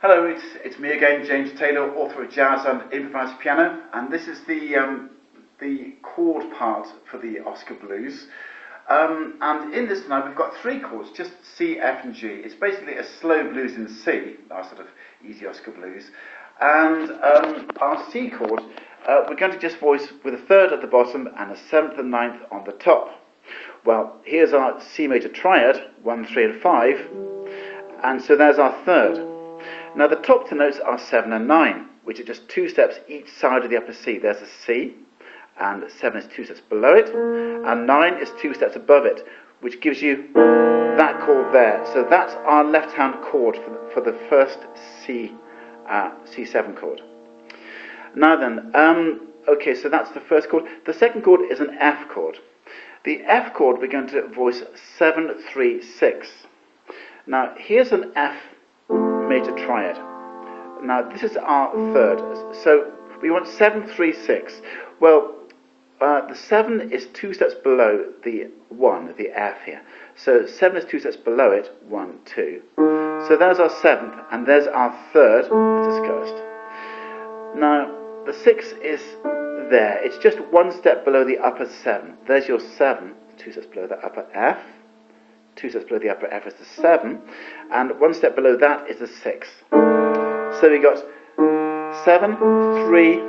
Hello, it's me again, James Taylor, author of Jazz and Improvised Piano, and this is the chord part for the Oscar Blues. And in this tonight we've got three chords, just C, F and G. It's basically a slow blues in C, our sort of easy Oscar Blues. And our C chord, we're going to just voice with a third at the bottom and a seventh and ninth on the top. Well, here's our C major triad, 1, 3 and 5, and so there's our third. Now the top two notes are 7 and 9, which are just 2 steps each side of the upper C. There's a C, and 7 is 2 steps below it, and 9 is 2 steps above it, which gives you that chord there. So that's our left-hand chord for the first C7 chord. Now then, okay, so that's the first chord. The second chord is an F chord. The F chord we're going to voice 7, 3, 6. Now here's an F major triad. Now this is our third, so we want 7, 3, 6. Well, the 7 is 2 steps below the 1, the F here. So 7 is 2 steps below it, 1, 2. So there's our 7th, and there's our third, as discussed. Now the 6 is there. It's just 1 step below the upper 7. There's your 7, 2 steps below the upper F. 2 steps below the upper F is the 7, and 1 step below that is the 6. So we got 7, 3,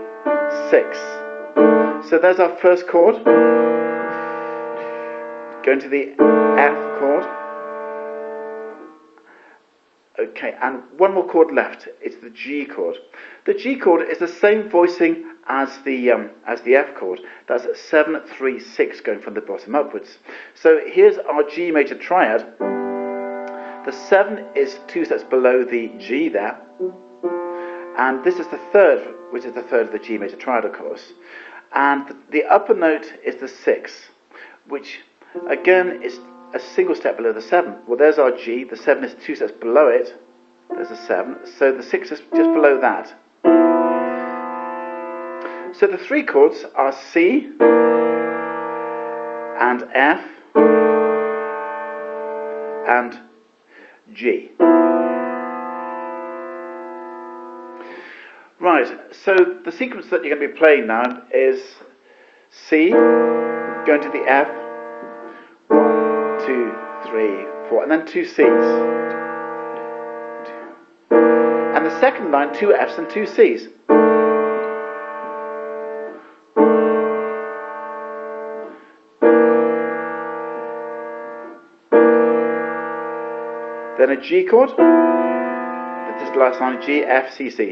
6. So there's our first chord. Going to the F chord. Okay, and one more chord left. It's the G chord. The G chord is the same voicing as the F chord. That's 7, 3, 6 going from the bottom upwards. So here's our G major triad. The 7 is 2 steps below the G there, and this is the third, which is the third of the G major triad, of course. And the upper note is the 6, which again is a single step below the 7. Well, there's our G. The 7 is 2 steps below it. There's a 7. So the 6 is just below that. So the three chords are C and F and G. Right, so the sequence that you're going to be playing now is C, going to the F, 1, 2, 3, 4, and then 2 C's. And the second line, 2 F's and 2 C's. Then a G chord, just the last line, GFCC.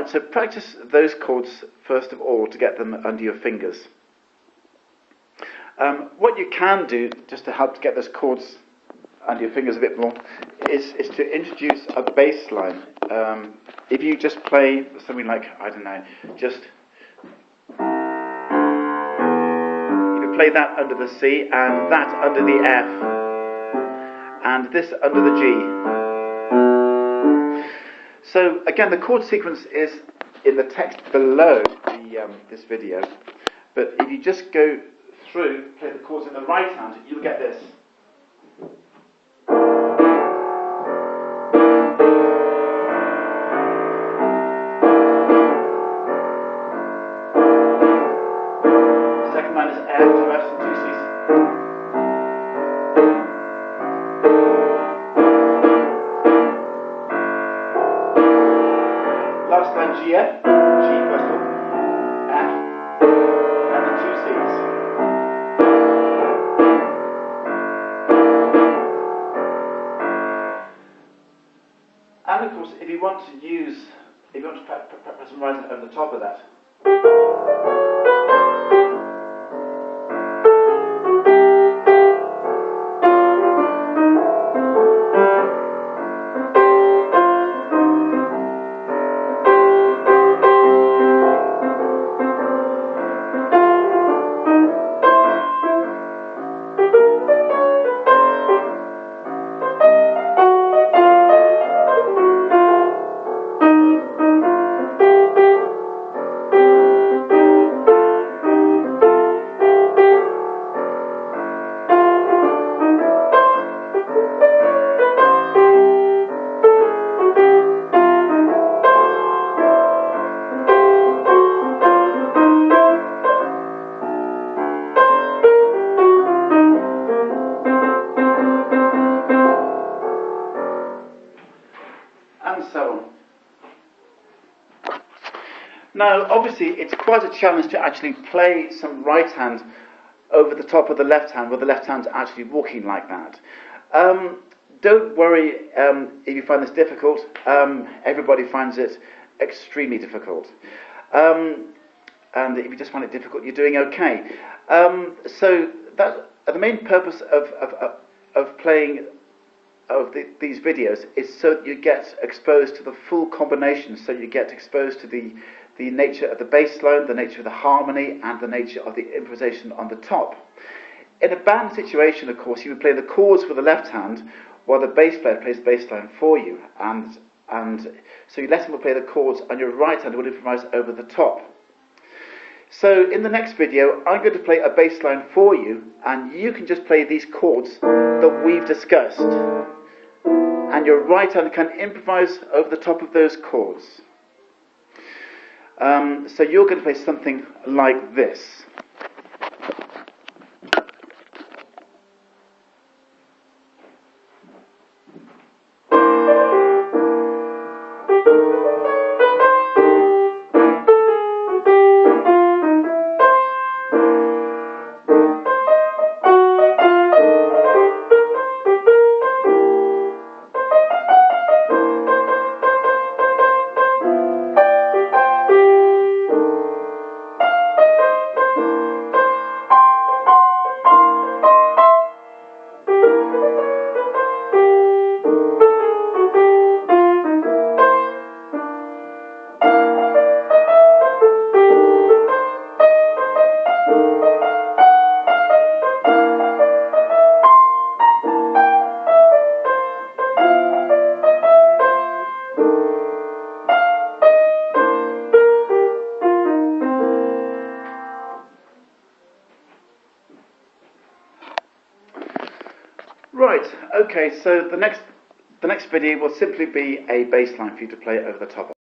So practice those chords first of all to get them under your fingers. What you can do, just to help to get those chords under your fingers a bit more, is to introduce a bass line. If you just play something like, I don't know, just you play that under the C, and that under the F, and this under the G. So again, the chord sequence is in the text below this video, but if you just go through, play the chords in the right hand, you'll get this. Second line is F, 2 F's and 2 C's. Last line G, F, G first of all, F, and then 2 C's. And of course, if you want to press some rising over the top of that. Now, obviously, it's quite a challenge to actually play some right hand over the top of the left hand, where the left hand's actually walking like that. Don't worry if you find this difficult. Everybody finds it extremely difficult. And if you just find it difficult, you're doing okay. So the main purpose of playing these videos is so that you get exposed to the full combination, so you get exposed to the nature of the bass line, the nature of the harmony, and the nature of the improvisation on the top. In a band situation, of course, you would play the chords with the left hand, while the bass player plays the bass line for you, and so your lesson will play the chords, and your right hand will improvise over the top. So in the next video, I'm going to play a bass line for you, and you can just play these chords that we've discussed, and your right hand can improvise over the top of those chords. So you're going to play something like this. Right, okay, so the next video will simply be a bass line for you to play over the top of.